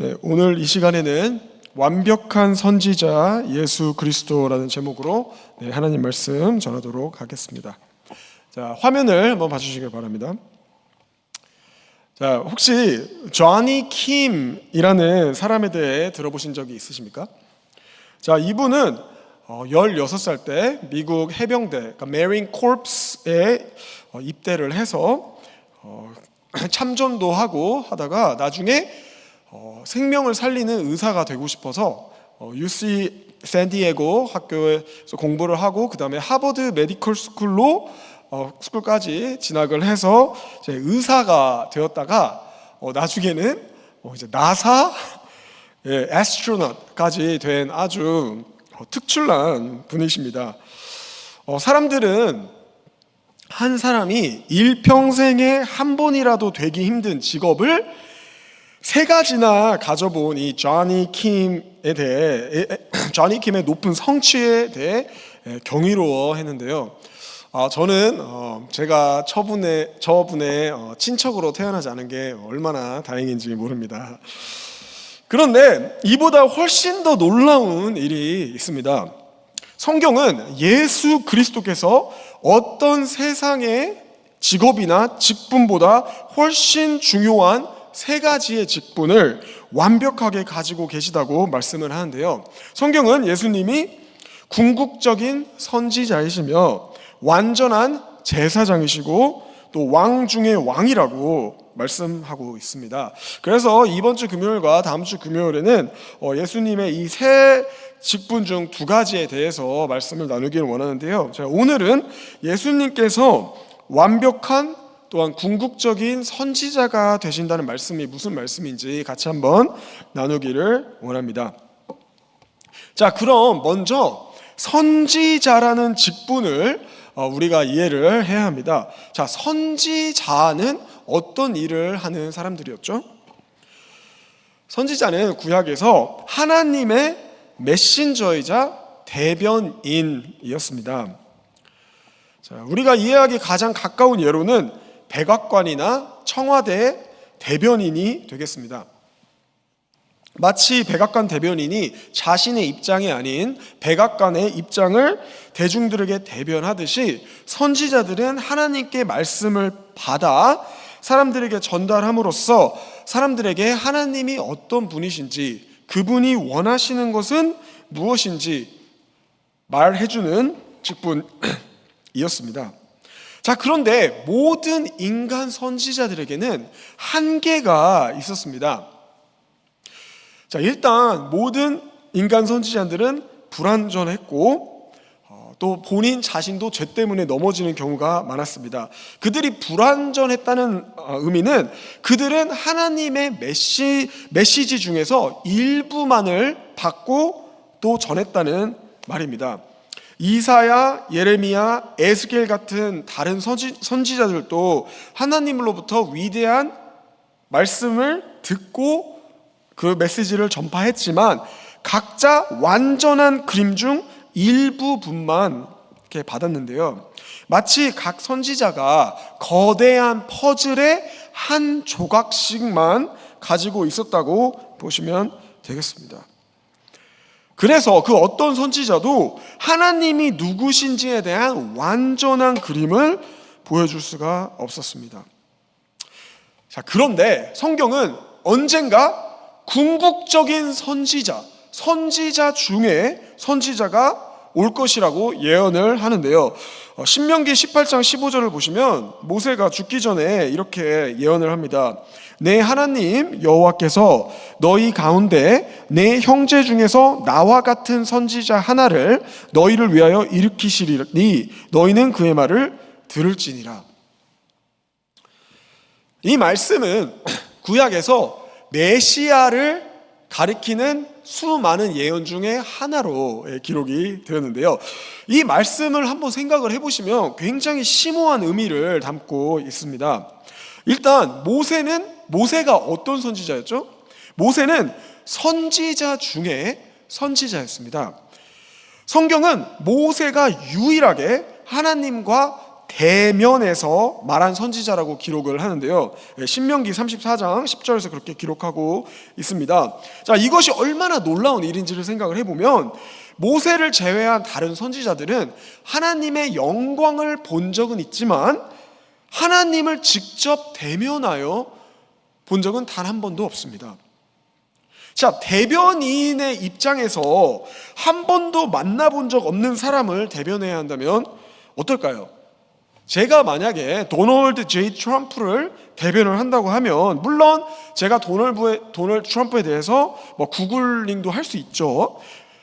네, 오늘 이 시간에는 완벽한 선지자 예수 그리스도라는 제목으로 하나님 말씀 전하도록 하겠습니다. 자, 화면을 한번 봐주시길 바랍니다. 자, 혹시 조니 킴이라는 사람에 대해 들어보신 적이 있으십니까? 자, 이분은 16살 때 미국 해병대, 그러니까 메린 콜프스에 입대를 해서 참전도 하고 하다가 나중에 생명을 살리는 의사가 되고 싶어서 UC 샌디에고 학교에서 공부를 하고 그 다음에 하버드 메디컬 스쿨까지 진학을 해서 이제 의사가 되었다가 나중에는 이제 나사 애스트로넛까지 된 아주 특출난 분이십니다. 사람들은 한 사람이 일평생에 한 번이라도 되기 힘든 직업을 3가지나 가져본 이 조니 킴에 대해, 조니 킴의 높은 성취에 대해 경이로워했는데요. 저는 제가 저분의 친척으로 태어나지 않은 게 얼마나 다행인지 모릅니다. 그런데 이보다 훨씬 더 놀라운 일이 있습니다. 성경은 예수 그리스도께서 어떤 세상의 직업이나 직분보다 훨씬 중요한 3가지의 직분을 완벽하게 가지고 계시다고 말씀을 하는데요. 성경은 예수님이 궁극적인 선지자이시며 완전한 제사장이시고 또 왕 중의 왕이라고 말씀하고 있습니다. 그래서 이번 주 금요일과 다음 주 금요일에는 예수님의 이 3 직분 중 2가지에 대해서 말씀을 나누기를 원하는데요. 자, 오늘은 예수님께서 완벽한 또한 궁극적인 선지자가 되신다는 말씀이 무슨 말씀인지 같이 한번 나누기를 원합니다. 자, 그럼 먼저 선지자라는 직분을 우리가 이해를 해야 합니다. 자, 선지자는 어떤 일을 하는 사람들이었죠? 선지자는 구약에서 하나님의 메신저이자 대변인이었습니다. 자, 우리가 이해하기 가장 가까운 예로는 백악관이나 청와대의 대변인이 되겠습니다. 마치 백악관 대변인이 자신의 입장이 아닌 백악관의 입장을 대중들에게 대변하듯이 선지자들은 하나님께 말씀을 받아 사람들에게 전달함으로써 사람들에게 하나님이 어떤 분이신지, 그분이 원하시는 것은 무엇인지 말해주는 직분이었습니다. 자, 그런데 모든 인간 선지자들에게는 한계가 있었습니다. 자, 일단 모든 인간 선지자들은 불완전했고 또 본인 자신도 죄 때문에 넘어지는 경우가 많았습니다. 그들이 불완전했다는 의미는 그들은 하나님의 메시지 중에서 일부만을 받고 또 전했다는 말입니다. 이사야, 예레미야, 에스겔 같은 다른 선지자들도 하나님으로부터 위대한 말씀을 듣고 그 메시지를 전파했지만 각자 완전한 그림 중 일부분만 이렇게 받았는데요. 마치 각 선지자가 거대한 퍼즐의 한 조각씩만 가지고 있었다고 보시면 되겠습니다. 그래서 그 어떤 선지자도 하나님이 누구신지에 대한 완전한 그림을 보여줄 수가 없었습니다. 자, 그런데 성경은 언젠가 궁극적인 선지자 중에 선지자가 올 것이라고 예언을 하는데요. 신명기 18장 15절을 보시면 모세가 죽기 전에 이렇게 예언을 합니다. 내 하나님 여호와께서 너희 가운데 내 형제 중에서 나와 같은 선지자 하나를 너희를 위하여 일으키시리니 너희는 그의 말을 들을지니라. 이 말씀은 구약에서 메시아를 가리키는 수많은 예언 중에 하나로 기록이 되었는데요. 이 말씀을 한번 생각을 해보시면 굉장히 심오한 의미를 담고 있습니다. 일단 모세가 어떤 선지자였죠? 모세는 선지자 중에 선지자였습니다. 성경은 모세가 유일하게 하나님과 대면에서 말한 선지자라고 기록을 하는데요. 신명기 34장 10절에서 그렇게 기록하고 있습니다. 자, 이것이 얼마나 놀라운 일인지를 생각을 해보면 모세를 제외한 다른 선지자들은 하나님의 영광을 본 적은 있지만 하나님을 직접 대면하여 본 적은 단 한 번도 없습니다. 자, 대변인의 입장에서 한 번도 만나본 적 없는 사람을 대변해야 한다면 어떨까요? 제가 만약에 도널드 J. 트럼프를 대변을 한다고 하면 물론 제가 도널드 트럼프에 대해서 구글링도 할 수 있죠.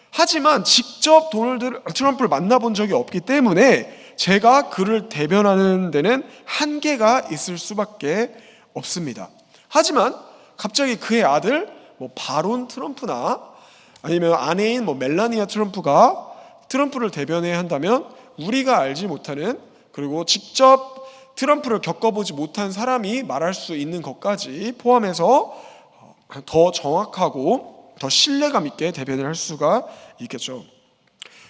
하지만 직접 도널드 트럼프를 만나본 적이 없기 때문에 제가 그를 대변하는 데는 한계가 있을 수밖에 없습니다. 하지만 갑자기 그의 아들 바론 트럼프나 아니면 아내인 멜라니아 트럼프가 트럼프를 대변해야 한다면 우리가 알지 못하는, 그리고 직접 트럼프를 겪어보지 못한 사람이 말할 수 있는 것까지 포함해서 더 정확하고 더 신뢰감 있게 대변을 할 수가 있겠죠.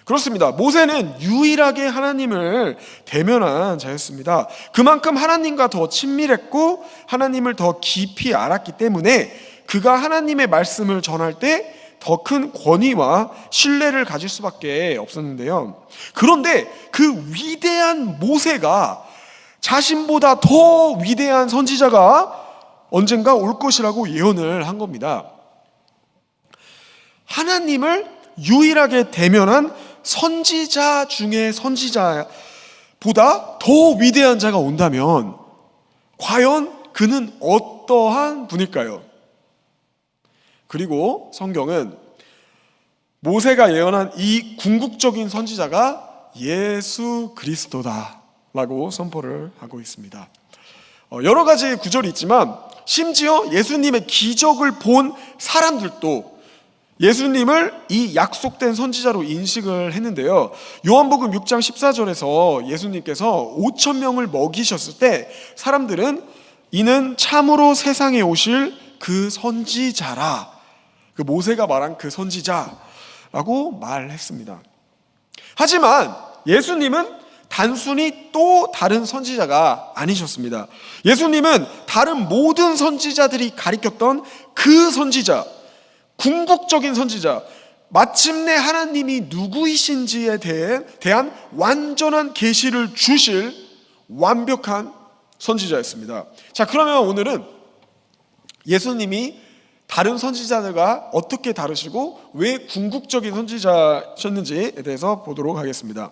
그렇습니다. 모세는 유일하게 하나님을 대면한 자였습니다. 그만큼 하나님과 더 친밀했고 하나님을 더 깊이 알았기 때문에 그가 하나님의 말씀을 전할 때 더 큰 권위와 신뢰를 가질 수밖에 없었는데요. 그런데 그 위대한 모세가 자신보다 더 위대한 선지자가 언젠가 올 것이라고 예언을 한 겁니다. 하나님을 유일하게 대면한 선지자 중에 선지자보다 더 위대한 자가 온다면 과연 그는 어떠한 분일까요? 그리고 성경은 모세가 예언한 이 궁극적인 선지자가 예수 그리스도다라고 선포를 하고 있습니다. 여러 가지 구절이 있지만 심지어 예수님의 기적을 본 사람들도 예수님을 이 약속된 선지자로 인식을 했는데요. 요한복음 6장 14절에서 예수님께서 5,000명을 먹이셨을 때 사람들은 이는 참으로 세상에 오실 그 선지자라, 그 모세가 말한 그 선지자라고 말했습니다. 하지만 예수님은 단순히 또 다른 선지자가 아니셨습니다. 예수님은 다른 모든 선지자들이 가리켰던 그 선지자, 궁극적인 선지자, 마침내 하나님이 누구이신지에 대한 완전한 계시를 주실 완벽한 선지자였습니다. 자, 그러면 오늘은 예수님이 다른 선지자들과 어떻게 다르시고 왜 궁극적인 선지자셨는지에 대해서 보도록 하겠습니다.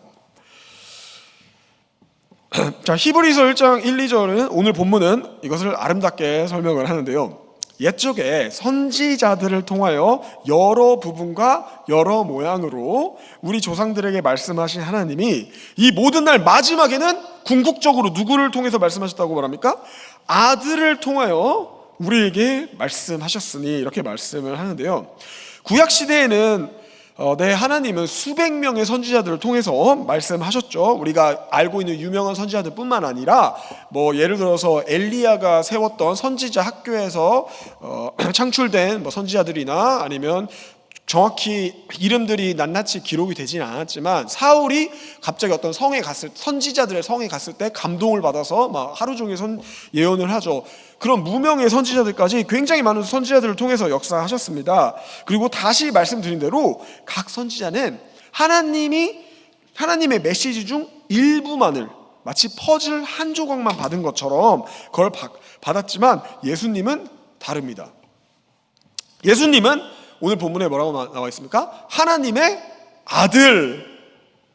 자, 히브리서 1장 1, 2절은 오늘 본문은 이것을 아름답게 설명을 하는데요. 옛적에 선지자들을 통하여 여러 부분과 여러 모양으로 우리 조상들에게 말씀하신 하나님이 이 모든 날 마지막에는 궁극적으로 누구를 통해서 말씀하셨다고 말합니까? 아들을 통하여 우리에게 말씀하셨으니 이렇게 말씀을 하는데요. 구약시대에는 하나님은 수백 명의 선지자들을 통해서 말씀하셨죠. 우리가 알고 있는 유명한 선지자들 뿐만 아니라 예를 들어서 엘리야가 세웠던 선지자 학교에서 창출된 선지자들이나 아니면 정확히 이름들이 낱낱이 기록이 되지는 않았지만 사울이 갑자기 어떤 성에 선지자들의 성에 갔을 때 감동을 받아서 하루 종일 예언을 하죠. 그런 무명의 선지자들까지 굉장히 많은 선지자들을 통해서 역사하셨습니다. 그리고 다시 말씀드린 대로 각 선지자는 하나님의 메시지 중 일부만을 마치 퍼즐 한 조각만 받은 것처럼 그걸 받았지만 예수님은 다릅니다. 예수님은 오늘 본문에 뭐라고 나와 있습니까? 하나님의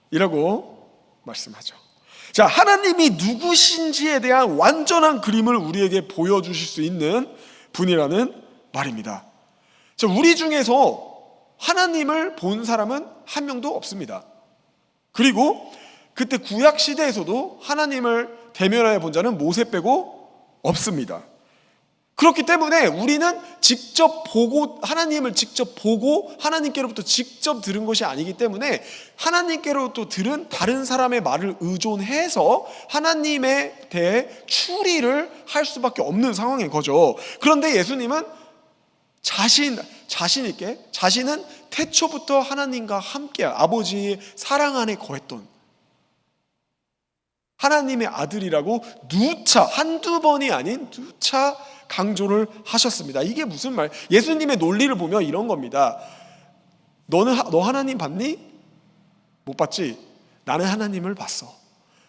아들이라고 말씀하죠. 자, 하나님이 누구신지에 대한 완전한 그림을 우리에게 보여주실 수 있는 분이라는 말입니다. 자, 우리 중에서 하나님을 본 사람은 한 명도 없습니다. 그리고 그때 구약 시대에서도 하나님을 대면하여 본 자는 모세 빼고 없습니다. 그렇기 때문에 우리는 하나님을 직접 보고 하나님께로부터 직접 들은 것이 아니기 때문에 하나님께로부터 들은 다른 사람의 말을 의존해서 하나님에 대해 추리를 할 수밖에 없는 상황인 거죠. 그런데 예수님은 자신 있게 자신은 태초부터 하나님과 함께 아버지의 사랑 안에 거했던 하나님의 아들이라고 누차, 한두 번이 아닌 누차 강조를 하셨습니다. 이게 무슨 말? 예수님의 논리를 보면 이런 겁니다. 너 하나님 봤니? 못 봤지? 나는 하나님을 봤어.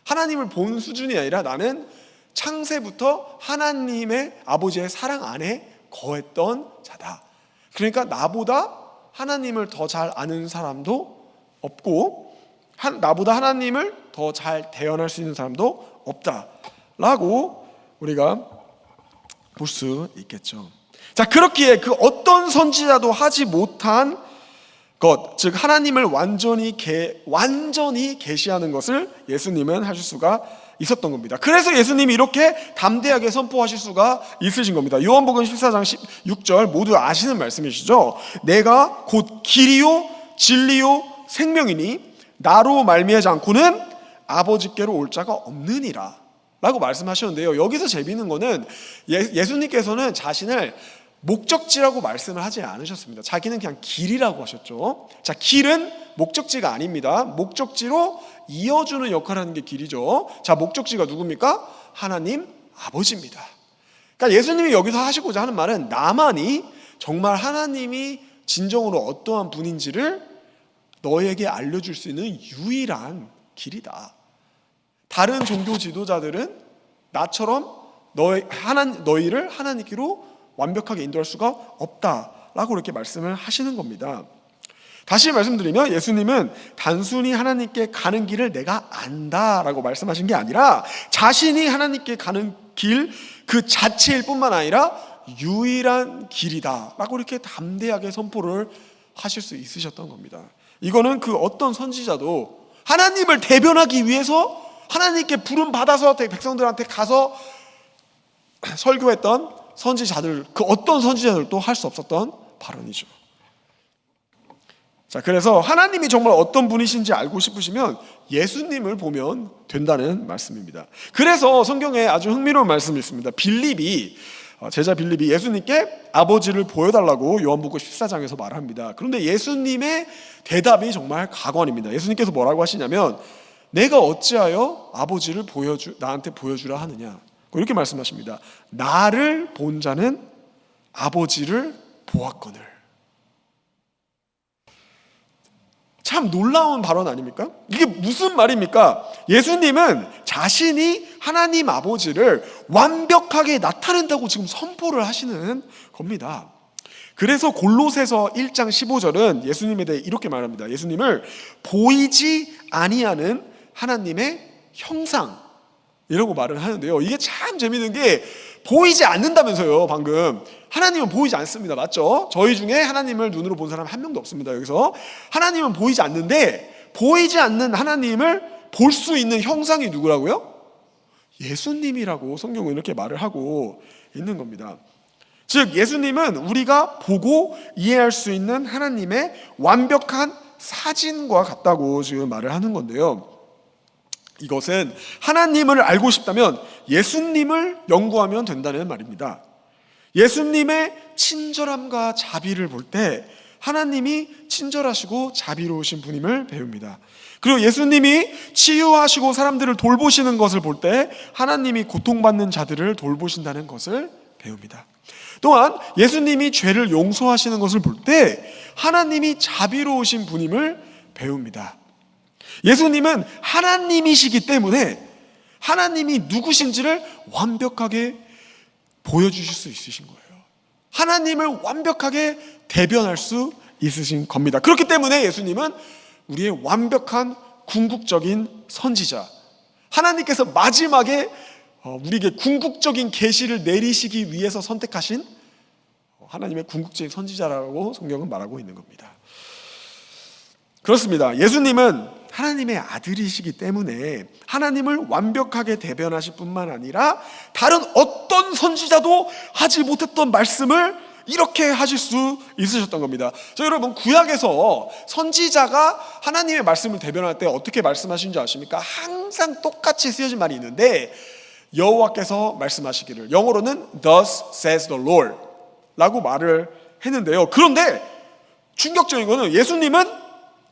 하나님을 본 수준이 아니라 나는 창세부터 하나님의 아버지의 사랑 안에 거했던 자다. 그러니까 나보다 하나님을 더 잘 아는 사람도 없고 나보다 하나님을 더 잘 대언할 수 있는 사람도 없다라고 우리가 볼 수 있겠죠. 자, 그렇기에 그 어떤 선지자도 하지 못한 것, 즉 하나님을 완전히 계시하는 것을 예수님은 하실 수가 있었던 겁니다. 그래서 예수님이 이렇게 담대하게 선포하실 수가 있으신 겁니다. 요한복음 14장 16절 모두 아시는 말씀이시죠. 내가 곧 길이요 진리요 생명이니 나로 말미암지 않고는 아버지께로 올 자가 없느니라 라고 말씀하셨는데요. 여기서 재미있는 거는 예수님께서는 자신을 목적지라고 말씀을 하지 않으셨습니다. 자기는 그냥 길이라고 하셨죠. 자, 길은 목적지가 아닙니다. 목적지로 이어주는 역할을 하는 게 길이죠. 자, 목적지가 누굽니까? 하나님 아버지입니다. 그러니까 예수님이 여기서 하시고자 하는 말은 나만이 정말 하나님이 진정으로 어떠한 분인지를 너에게 알려줄 수 있는 유일한 길이다. 다른 종교 지도자들은 나처럼 너희를 하나님께로 완벽하게 인도할 수가 없다라고 이렇게 말씀을 하시는 겁니다. 다시 말씀드리면 예수님은 단순히 하나님께 가는 길을 내가 안다라고 말씀하신 게 아니라 자신이 하나님께 가는 길 그 자체일 뿐만 아니라 유일한 길이다라고 이렇게 담대하게 선포를 하실 수 있으셨던 겁니다. 이거는 그 어떤 선지자도 하나님을 대변하기 위해서 하나님께 부름 받아서 백성들한테 가서 설교했던 선지자들, 그 어떤 선지자들도 할 수 없었던 발언이죠. 자, 그래서 하나님이 정말 어떤 분이신지 알고 싶으시면 예수님을 보면 된다는 말씀입니다. 그래서 성경에 아주 흥미로운 말씀이 있습니다. 제자 빌립이 예수님께 아버지를 보여달라고 요한복음 14장에서 말합니다. 그런데 예수님의 대답이 정말 가관입니다. 예수님께서 뭐라고 하시냐면 내가 어찌하여 아버지를 나한테 보여주라 하느냐, 이렇게 말씀하십니다. 나를 본 자는 아버지를 보았거늘. 참 놀라운 발언 아닙니까? 이게 무슨 말입니까? 예수님은 자신이 하나님 아버지를 완벽하게 나타낸다고 지금 선포를 하시는 겁니다. 그래서 골로새서 1장 15절은 예수님에 대해 이렇게 말합니다. 예수님을 보이지 아니하는 하나님의 형상이라고 말을 하는데요. 이게 참 재미있는 게 보이지 않는다면서요. 방금 하나님은 보이지 않습니다. 맞죠? 저희 중에 하나님을 눈으로 본 사람 한 명도 없습니다. 여기서 하나님은 보이지 않는데 보이지 않는 하나님을 볼 수 있는 형상이 누구라고요? 예수님이라고 성경은 이렇게 말을 하고 있는 겁니다. 즉 예수님은 우리가 보고 이해할 수 있는 하나님의 완벽한 사진과 같다고 지금 말을 하는 건데요. 이것은 하나님을 알고 싶다면 예수님을 연구하면 된다는 말입니다. 예수님의 친절함과 자비를 볼 때 하나님이 친절하시고 자비로우신 분임을 배웁니다. 그리고 예수님이 치유하시고 사람들을 돌보시는 것을 볼 때 하나님이 고통받는 자들을 돌보신다는 것을 배웁니다. 또한 예수님이 죄를 용서하시는 것을 볼 때 하나님이 자비로우신 분임을 배웁니다. 예수님은 하나님이시기 때문에 하나님이 누구신지를 완벽하게 보여주실 수 있으신 거예요. 하나님을 완벽하게 대변할 수 있으신 겁니다. 그렇기 때문에 예수님은 우리의 완벽한 궁극적인 선지자, 하나님께서 마지막에 우리에게 궁극적인 계시를 내리시기 위해서 선택하신 하나님의 궁극적인 선지자라고 성경은 말하고 있는 겁니다. 그렇습니다. 예수님은 하나님의 아들이시기 때문에 하나님을 완벽하게 대변하실 뿐만 아니라 다른 어떤 선지자도 하지 못했던 말씀을 이렇게 하실 수 있으셨던 겁니다. 자, 여러분 구약에서 선지자가 하나님의 말씀을 대변할 때 어떻게 말씀하시는지 아십니까? 항상 똑같이 쓰여진 말이 있는데 여호와께서 말씀하시기를, 영어로는 Thus says the Lord 라고 말을 했는데요. 그런데 충격적인 거는 예수님은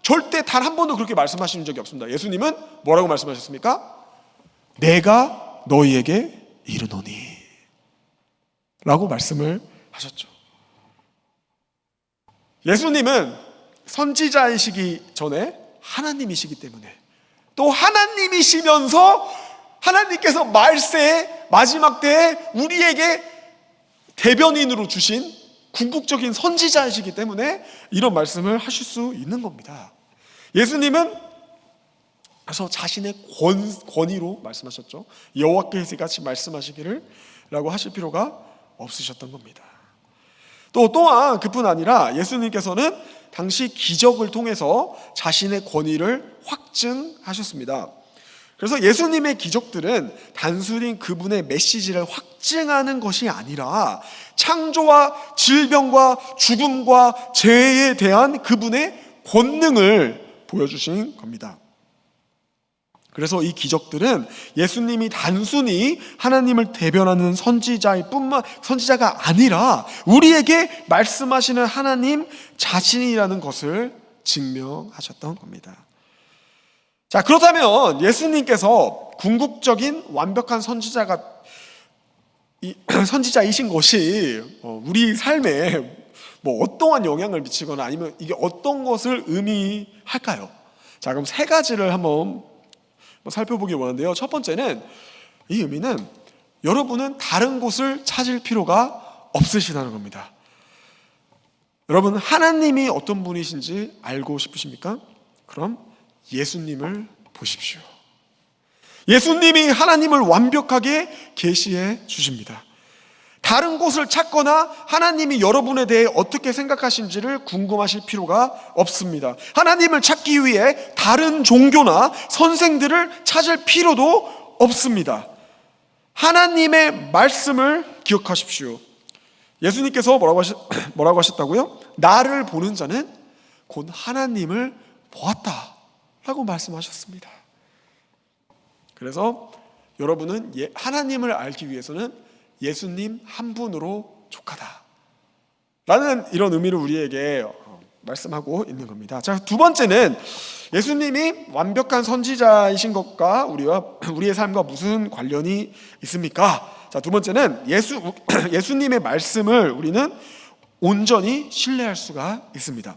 절대 단 한 번도 그렇게 말씀하시는 적이 없습니다. 예수님은 뭐라고 말씀하셨습니까? 내가 너희에게 이르노니 라고 말씀을 하셨죠. 예수님은 선지자이시기 전에 하나님이시기 때문에, 또 하나님이시면서 하나님께서 말세의 마지막 때에 우리에게 대변인으로 주신 궁극적인 선지자이시기 때문에 이런 말씀을 하실 수 있는 겁니다. 예수님은 그래서 자신의 권위로 말씀하셨죠. 여호와께서 같이 말씀하시기를 라고 하실 필요가 없으셨던 겁니다. 또한 그뿐 아니라 예수님께서는 당시 기적을 통해서 자신의 권위를 확증하셨습니다. 그래서 예수님의 기적들은 단순히 그분의 메시지를 확증하는 것이 아니라 창조와 질병과 죽음과 죄에 대한 그분의 권능을 보여주신 겁니다. 그래서 이 기적들은 예수님이 단순히 하나님을 대변하는 선지자가 아니라 우리에게 말씀하시는 하나님 자신이라는 것을 증명하셨던 겁니다. 자, 그렇다면 예수님께서 궁극적인 완벽한 선지자이신 것이 우리 삶에 어떠한 영향을 미치거나 아니면 이게 어떤 것을 의미할까요? 자, 그럼 세 가지를 한번 살펴보기 원하는데요. 첫 번째는, 이 의미는 여러분은 다른 곳을 찾을 필요가 없으시다는 겁니다. 여러분, 하나님이 어떤 분이신지 알고 싶으십니까? 그럼 예수님을 보십시오. 예수님이 하나님을 완벽하게 계시해 주십니다. 다른 곳을 찾거나 하나님이 여러분에 대해 어떻게 생각하신지를 궁금하실 필요가 없습니다. 하나님을 찾기 위해 다른 종교나 선생들을 찾을 필요도 없습니다. 하나님의 말씀을 기억하십시오. 예수님께서 뭐라고 하셨다고요? 나를 보는 자는 곧 하나님을 보았다 라고 말씀하셨습니다. 그래서 여러분은 하나님을 알기 위해서는 예수님 한 분으로 족하다 라는 이런 의미를 우리에게 말씀하고 있는 겁니다. 자, 두 번째는 예수님이 완벽한 선지자이신 것과 우리의 삶과 무슨 관련이 있습니까? 자, 두 번째는 예수님의 말씀을 우리는 온전히 신뢰할 수가 있습니다.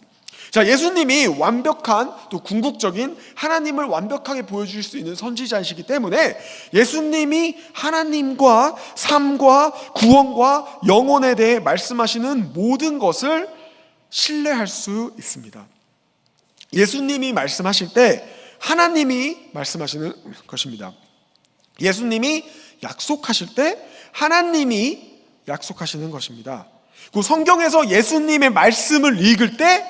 자, 예수님이 완벽한 또 궁극적인 하나님을 완벽하게 보여줄 수 있는 선지자이시기 때문에 예수님이 하나님과 삶과 구원과 영혼에 대해 말씀하시는 모든 것을 신뢰할 수 있습니다. 예수님이 말씀하실 때 하나님이 말씀하시는 것입니다. 예수님이 약속하실 때 하나님이 약속하시는 것입니다. 그 성경에서 예수님의 말씀을 읽을 때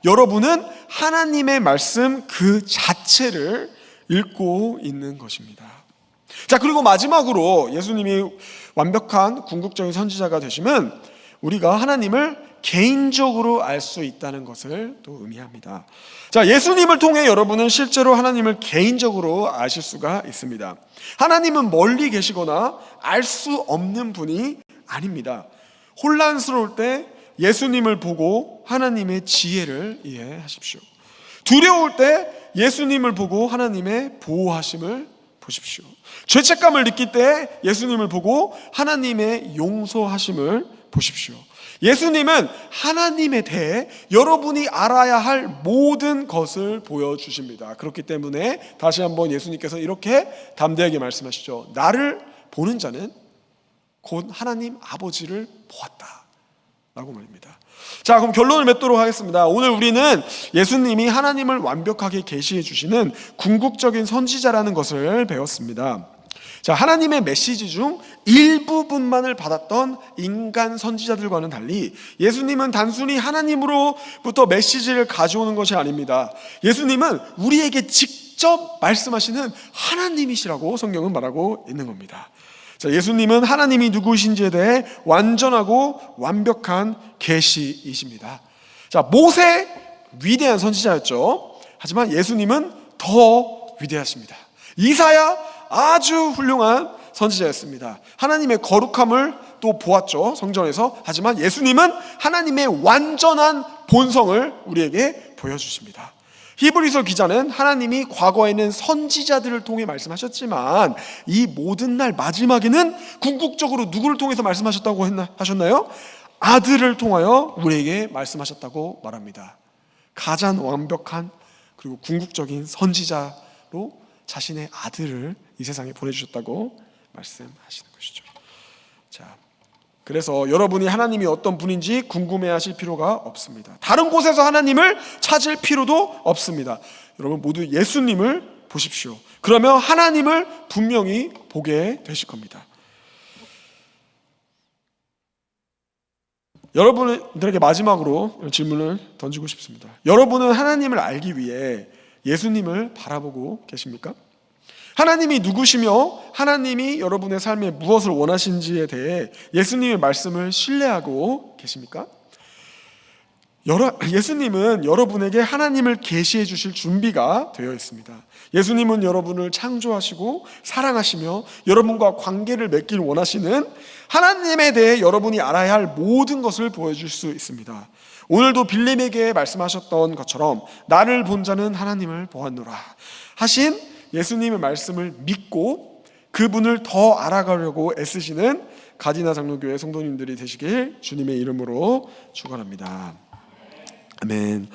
여러분은 하나님의 말씀 그 자체를 읽고 있는 것입니다. 자, 그리고 마지막으로 예수님이 완벽한 궁극적인 선지자가 되시면 우리가 하나님을 개인적으로 알 수 있다는 것을 또 의미합니다. 자, 예수님을 통해 여러분은 실제로 하나님을 개인적으로 아실 수가 있습니다. 하나님은 멀리 계시거나 알 수 없는 분이 아닙니다. 혼란스러울 때 예수님을 보고 하나님의 지혜를 이해하십시오. 두려울 때 예수님을 보고 하나님의 보호하심을 보십시오. 죄책감을 느낄 때 예수님을 보고 하나님의 용서하심을 보십시오. 예수님은 하나님에 대해 여러분이 알아야 할 모든 것을 보여주십니다. 그렇기 때문에 다시 한번 예수님께서 이렇게 담대하게 말씀하시죠. 나를 보는 자는 곧 하나님 아버지를 보았다 라고 말입니다. 자, 그럼 결론을 맺도록 하겠습니다. 오늘 우리는 예수님이 하나님을 완벽하게 계시해 주시는 궁극적인 선지자라는 것을 배웠습니다. 자, 하나님의 메시지 중 일부분만을 받았던 인간 선지자들과는 달리 예수님은 단순히 하나님으로부터 메시지를 가져오는 것이 아닙니다. 예수님은 우리에게 직접 말씀하시는 하나님이시라고 성경은 말하고 있는 겁니다. 자, 예수님은 하나님이 누구신지에 대해 완전하고 완벽한 계시이십니다. 자, 모세 위대한 선지자였죠. 하지만 예수님은 더 위대하십니다. 이사야 아주 훌륭한 선지자였습니다. 하나님의 거룩함을 또 보았죠, 성전에서. 하지만 예수님은 하나님의 완전한 본성을 우리에게 보여주십니다. 히브리서 기자는 하나님이 과거에는 선지자들을 통해 말씀하셨지만 이 모든 날 마지막에는 궁극적으로 누구를 통해서 말씀하셨다고 하셨나요? 아들을 통하여 우리에게 말씀하셨다고 말합니다. 가장 완벽한 그리고 궁극적인 선지자로 자신의 아들을 이 세상에 보내주셨다고 말씀하시는 것이죠. 자, 그래서 여러분이 하나님이 어떤 분인지 궁금해하실 필요가 없습니다. 다른 곳에서 하나님을 찾을 필요도 없습니다. 여러분 모두 예수님을 보십시오. 그러면 하나님을 분명히 보게 되실 겁니다. 여러분들에게 마지막으로 질문을 던지고 싶습니다. 여러분은 하나님을 알기 위해 예수님을 바라보고 계십니까? 하나님이 누구시며 하나님이 여러분의 삶에 무엇을 원하신지에 대해 예수님의 말씀을 신뢰하고 계십니까? 예수님은 여러분에게 하나님을 계시해 주실 준비가 되어 있습니다. 예수님은 여러분을 창조하시고 사랑하시며 여러분과 관계를 맺길 원하시는 하나님에 대해 여러분이 알아야 할 모든 것을 보여줄 수 있습니다. 오늘도 빌림에게 말씀하셨던 것처럼 나를 본 자는 하나님을 보았노라 하신 예수님의 말씀을 믿고 그분을 더 알아가려고 애쓰시는 가디나 장로교회 성도님들이 되시길 주님의 이름으로 축원합니다. 아멘.